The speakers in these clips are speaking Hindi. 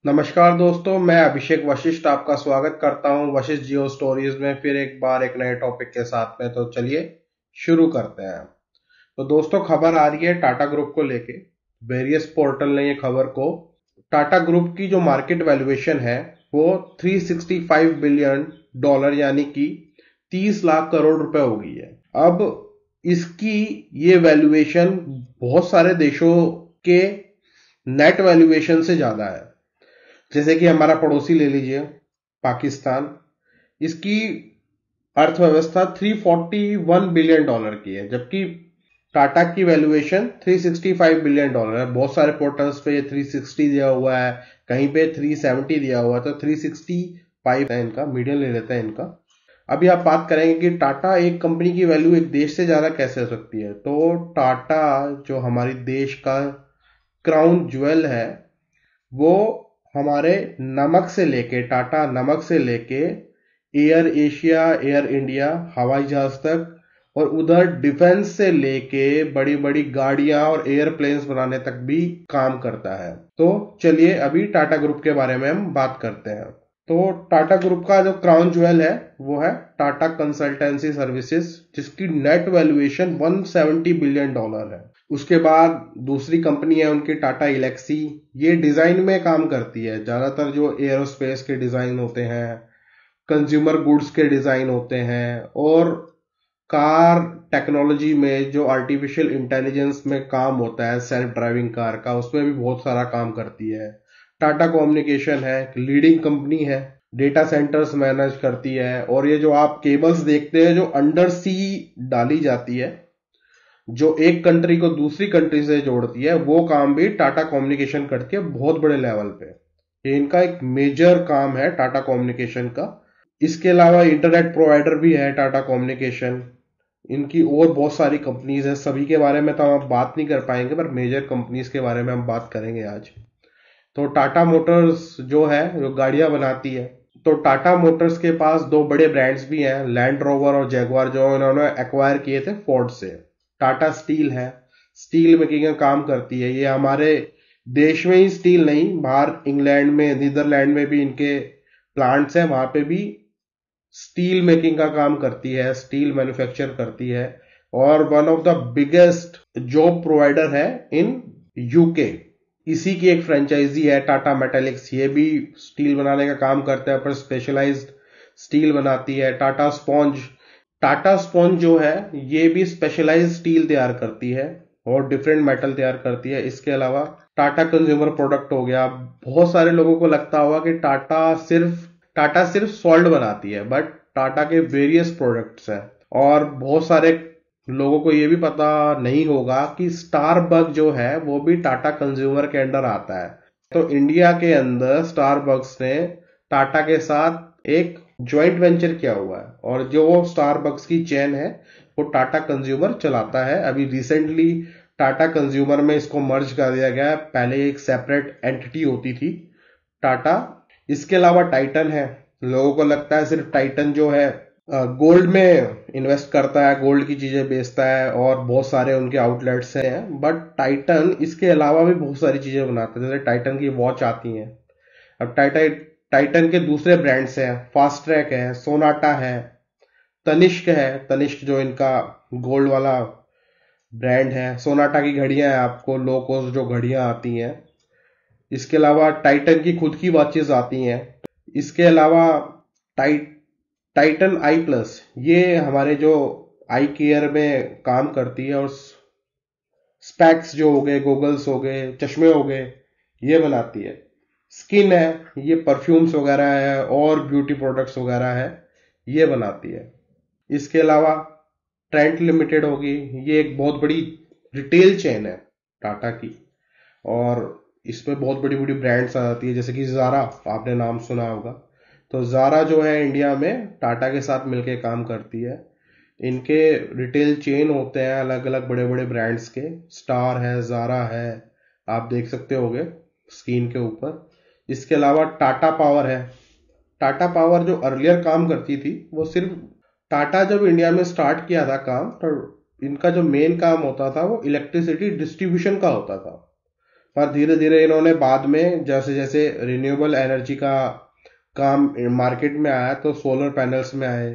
नमस्कार दोस्तों, मैं अभिषेक वशिष्ठ आपका स्वागत करता हूं वशिष्ठ जियो स्टोरीज में फिर एक बार एक नए टॉपिक के साथ में। तो चलिए शुरू करते हैं। तो दोस्तों, खबर आ रही है टाटा ग्रुप को लेके। वेरियस पोर्टल ने ये खबर को, टाटा ग्रुप की जो मार्केट वैल्यूएशन है वो $365 बिलियन यानी कि 30 लाख करोड़ रुपए हो गई है। अब इसकी ये वैल्यूएशन बहुत सारे देशों के नेट वैल्यूएशन से ज्यादा है। जैसे कि हमारा पड़ोसी ले लीजिए पाकिस्तान, इसकी अर्थव्यवस्था $341 बिलियन की है, जबकि टाटा की वैल्यूएशन $365 बिलियन है। बहुत सारे पोर्टल्स पे ये 360 दिया हुआ है, कहीं पे 370 दिया हुआ है, तो 365 है इनका, मीडियन ले लेते हैं इनका। अभी आप बात करेंगे कि टाटा एक कंपनी की वैल्यू एक देश से ज्यादा कैसे हो सकती है। तो टाटा जो हमारी देश का क्राउन ज्वेल है, वो हमारे नमक से लेके, टाटा नमक से लेके एयर एशिया, एयर इंडिया, हवाई जहाज तक, और उधर डिफेंस से लेके बड़ी बड़ी गाड़ियां और एयरप्लेन्स बनाने तक भी काम करता है। तो चलिए अभी टाटा ग्रुप के बारे में हम बात करते हैं। तो टाटा ग्रुप का जो क्राउन ज्वेल है वो है टाटा कंसल्टेंसी सर्विसेज, जिसकी नेट वैल्यूएशन $170 बिलियन है। उसके बाद दूसरी कंपनी है उनकी टाटा इलेक्सी। ये डिजाइन में काम करती है, ज्यादातर जो एरोस्पेस के डिजाइन होते हैं, कंज्यूमर गुड्स के डिजाइन होते हैं, और कार टेक्नोलॉजी में जो आर्टिफिशियल इंटेलिजेंस में काम होता है, सेल्फ ड्राइविंग कार का, उसमें भी बहुत सारा काम करती है। टाटा कम्युनिकेशन है, लीडिंग कंपनी है, डेटा सेंटर्स मैनेज करती है, और ये जो आप केबल्स देखते हैं जो अंडर सी डाली जाती है, जो एक कंट्री को दूसरी कंट्री से जोड़ती है, वो काम भी टाटा कम्युनिकेशन करती है बहुत बड़े लेवल पे। ये इनका एक मेजर काम है टाटा कम्युनिकेशन का। इसके अलावा इंटरनेट प्रोवाइडर भी है टाटा कम्युनिकेशन। इनकी और बहुत सारी कंपनीज है, सभी के बारे में तो हम बात नहीं कर पाएंगे, पर मेजर कंपनीज के बारे में हम बात करेंगे आज। तो टाटा मोटर्स जो है, जो गाड़ियां बनाती है, तो टाटा मोटर्स के पास दो बड़े ब्रांड्स भी हैं, लैंड रोवर और जैगवार, जो इन्होंने एक्वायर किए थे फोर्ड से। टाटा स्टील है, स्टील मेकिंग का काम करती है। ये हमारे देश में ही स्टील नहीं, बाहर इंग्लैंड में, नीदरलैंड में भी इनके प्लांट्स हैं, वहां पे भी स्टील मेकिंग का काम करती है, स्टील मैन्युफैक्चर करती है, और one of the biggest job provider है इन यूके। इसी की एक फ्रेंचाइजी है टाटा मेटालिक्स, ये भी स्टील बनाने का काम करता है, पर स्पेशलाइज्ड स्टील बनाती है। टाटा स्पॉन्ज जो है, ये भी स्पेशलाइज्ड स्टील तैयार करती है और डिफरेंट मेटल तैयार करती है। इसके अलावा टाटा कंज्यूमर प्रोडक्ट हो गया। बहुत सारे लोगों को लगता होगा कि टाटा सिर्फ सॉल्ट बनाती है, बट टाटा के वेरियस प्रोडक्ट्स हैं। और बहुत सारे लोगों को यह भी पता नहीं होगा कि स्टारबक जो है वो भी टाटा कंज्यूमर के अंडर आता है। तो इंडिया के अंदर स्टारबक्स ने टाटा के साथ एक ज्वाइंट वेंचर किया हुआ है, और जो स्टारबक्स की चेन है वो टाटा कंज्यूमर चलाता है। अभी रिसेंटली टाटा कंज्यूमर में इसको मर्ज कर दिया गया है, पहले एक सेपरेट एंटिटी होती थी टाटा। इसके अलावा टाइटन है। लोगों को लगता है सिर्फ टाइटन जो है गोल्ड में इन्वेस्ट करता है, गोल्ड की चीजें बेचता है, और बहुत सारे उनके आउटलेट्स हैं, बट टाइटन इसके अलावा भी बहुत सारी चीजें बनाता है। जैसे टाइटन की वॉच आती है। अब टाइटन के दूसरे ब्रांड्स हैं, फास्ट ट्रैक है, सोनाटा है, तनिष्क है। तनिष्क जो इनका गोल्ड वाला ब्रांड है। सोनाटा की घड़ियां हैं, आपको लो कॉस्ट जो घड़ियां आती हैं। इसके अलावा टाइटन की खुद की वॉचेस आती हैं। इसके अलावा टाइटन आई प्लस, ये हमारे जो आई केयर में काम करती है, और स्पेक्स जो हो गए, गोगल्स हो गए, चश्मे हो गए, ये बनाती है। स्किन है, ये परफ्यूम्स वगैरह है और ब्यूटी प्रोडक्ट्स वगैरह है, ये बनाती है। इसके अलावा ट्रेंट लिमिटेड होगी, ये एक बहुत बड़ी रिटेल चेन है टाटा की, और इसमें बहुत बड़ी बड़ी ब्रांड्स आ जाती है, जैसे कि जारा, आपने नाम सुना होगा। तो जारा जो है इंडिया में टाटा के साथ मिलकर काम करती है। इनके रिटेल चेन होते हैं अलग अलग बड़े बड़े ब्रांड्स के, स्टार है, जारा है, आप देख सकते होगे स्क्रीन के ऊपर। इसके अलावा टाटा पावर है। टाटा पावर जो अर्लियर काम करती थी, वो सिर्फ, टाटा जब इंडिया में स्टार्ट किया था काम, तो इनका जो मेन काम होता था वो इलेक्ट्रिसिटी डिस्ट्रीब्यूशन का होता था। पर धीरे धीरे इन्होंने बाद में जैसे जैसे रिन्यूएबल एनर्जी का काम मार्केट में आया तो सोलर पैनल्स में आए,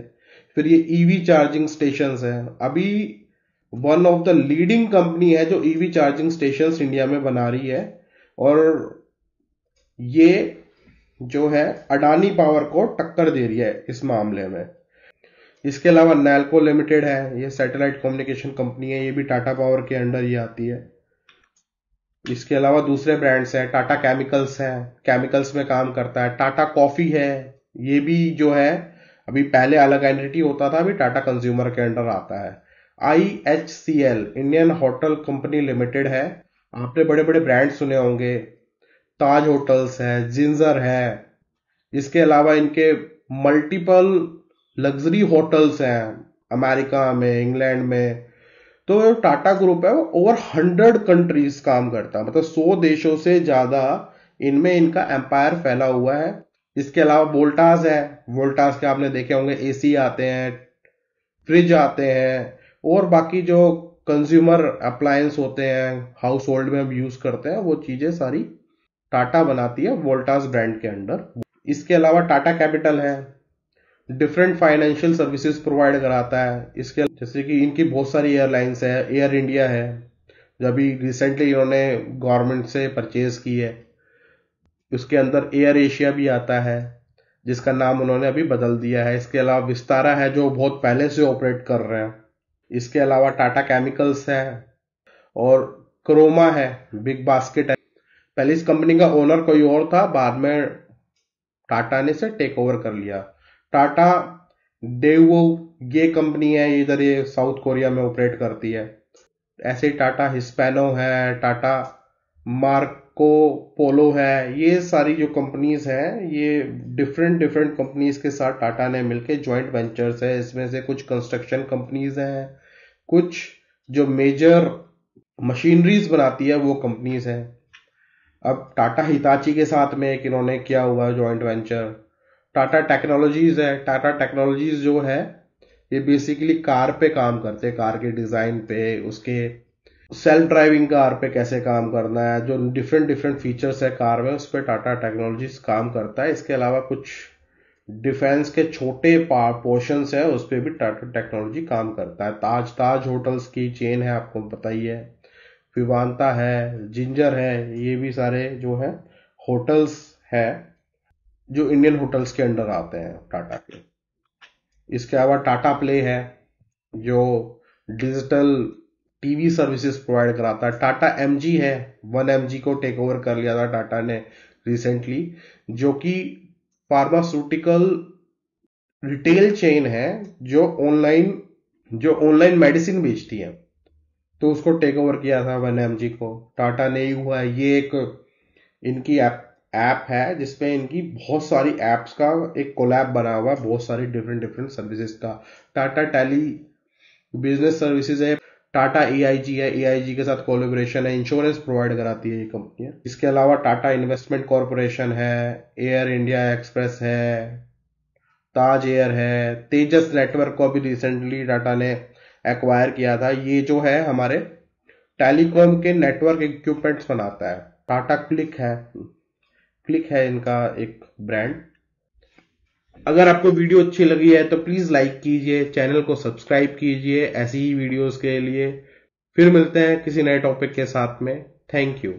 फिर ये ईवी चार्जिंग स्टेशंस है। अभी one of the leading company है जो ईवी चार्जिंग स्टेशंस इंडिया में बना रही है, और ये जो है अडानी पावर को टक्कर दे रही है इस मामले में। इसके अलावा नैल्को लिमिटेड है, ये सैटेलाइट कम्युनिकेशन कंपनी है, ये भी टाटा पावर के अंडर ही आती है। इसके अलावा दूसरे ब्रांड्स हैं, टाटा केमिकल्स है, केमिकल्स में काम करता है। टाटा कॉफी है, ये भी जो है अभी पहले अलग एंटिटी होता था, अभी टाटा कंज्यूमर के अंडर आता है। IHCL Indian hotel company limited है, आपने बड़े बड़े ब्रांड सुने होंगे, ताज होटल्स है, जिंजर है। इसके अलावा इनके मल्टीपल लग्जरी होटल्स हैं अमेरिका में, इंग्लैंड में। तो टाटा ग्रुप है वो ओवर 100 कंट्रीज काम करता है, मतलब 100 देशों से ज्यादा इनमें इनका एम्पायर फैला हुआ है। इसके अलावा वोल्टास है, वोल्टास के आपने देखे होंगे, एसी आते हैं, फ्रिज आते हैं, और बाकी जो कंज्यूमर अप्लायंस होते हैं हाउस होल्ड में हम यूज करते हैं, वो चीजें सारी टाटा बनाती है वोल्टास ब्रांड के अंडर। इसके अलावा टाटा कैपिटल है, डिफरेंट फाइनेंशियल सर्विसेज प्रोवाइड कराता है। इसके जैसे कि इनकी बहुत सारी एयरलाइंस है, एयर इंडिया है जो अभी रिसेंटली इन्होंने गवर्नमेंट से परचेज की है। उसके अंदर एयर एशिया भी आता है जिसका नाम उन्होंने अभी बदल दिया है। इसके अलावा विस्तारा है जो बहुत पहले से ऑपरेट कर रहे हैं। इसके अलावा टाटा केमिकल्स है और क्रोमा है, बिग बास्केट है। पहले इस कंपनी का ओनर कोई और था, बाद में टाटा ने इसे टेक ओवर कर लिया। टाटा डेवो ये कंपनी है, इधर ये साउथ कोरिया में ऑपरेट करती है। ऐसे ही टाटा हिस्पैनो है, टाटा मार्को पोलो है, ये सारी जो कंपनीज हैं ये डिफरेंट डिफरेंट कंपनीज के साथ टाटा ने मिलके जॉइंट वेंचर्स है। इसमें से कुछ कंस्ट्रक्शन कंपनीज हैं, कुछ जो मेजर मशीनरीज बनाती है वो कंपनीज हैं। अब टाटा हिताची के साथ में एक इन्होंने किया हुआ है जॉइंट वेंचर। टाटा टेक्नोलॉजीज है, टाटा टेक्नोलॉजीज जो है ये बेसिकली कार पे काम करते हैं, कार के डिजाइन पे, उसके सेल्फ ड्राइविंग कार पे कैसे काम करना है, जो डिफरेंट डिफरेंट फीचर्स है कार में, उस पर टाटा टेक्नोलॉजीज काम करता है। इसके अलावा कुछ डिफेंस के छोटे पोर्शंस है उस पर भी टाटा टेक्नोलॉजी काम करता है। ताज होटल्स की चेन है, आपको पता ही है, विवांता है, जिंजर है, ये भी सारे जो है होटल्स है जो इंडियन होटल्स के अंडर आते हैं टाटा के। इसके अलावा टाटा प्ले है जो डिजिटल टीवी सर्विसेज प्रोवाइड कराता है। टाटा एमजी है, 1mg को टेक ओवर कर लिया था टाटा ने रिसेंटली, जो कि फार्मास्यूटिकल रिटेल चेन है जो ऑनलाइन मेडिसिन बेचती है, तो उसको टेक ओवर किया था 1mg को टाटा ने ही हुआ है। ये एक इनकी ऐप है जिसपे इनकी बहुत सारी एप्स का एक कोलैब बना हुआ है, बहुत सारी डिफरेंट डिफरेंट सर्विसेज का। टाटा टेली बिजनेस सर्विसेज है, टाटा AIG है, AIG के साथ कोलैबोरेशन है, इंश्योरेंस प्रोवाइड कराती है ये कंपनियां। इसके अलावा टाटा इन्वेस्टमेंट कॉरपोरेशन है, एयर इंडिया एक्सप्रेस है, ताज एयर है, तेजस नेटवर्क को भी रिसेंटली टाटा ने एक्वायर किया था। ये जो है हमारे टेलीकॉम के नेटवर्क इक्विपमेंट्स बनाता है। टाटा क्लिक है इनका एक ब्रांड। अगर आपको वीडियो अच्छी लगी है तो प्लीज लाइक कीजिए, चैनल को सब्सक्राइब कीजिए ऐसी ही वीडियोस के लिए। फिर मिलते हैं किसी नए टॉपिक के साथ में। Thank you.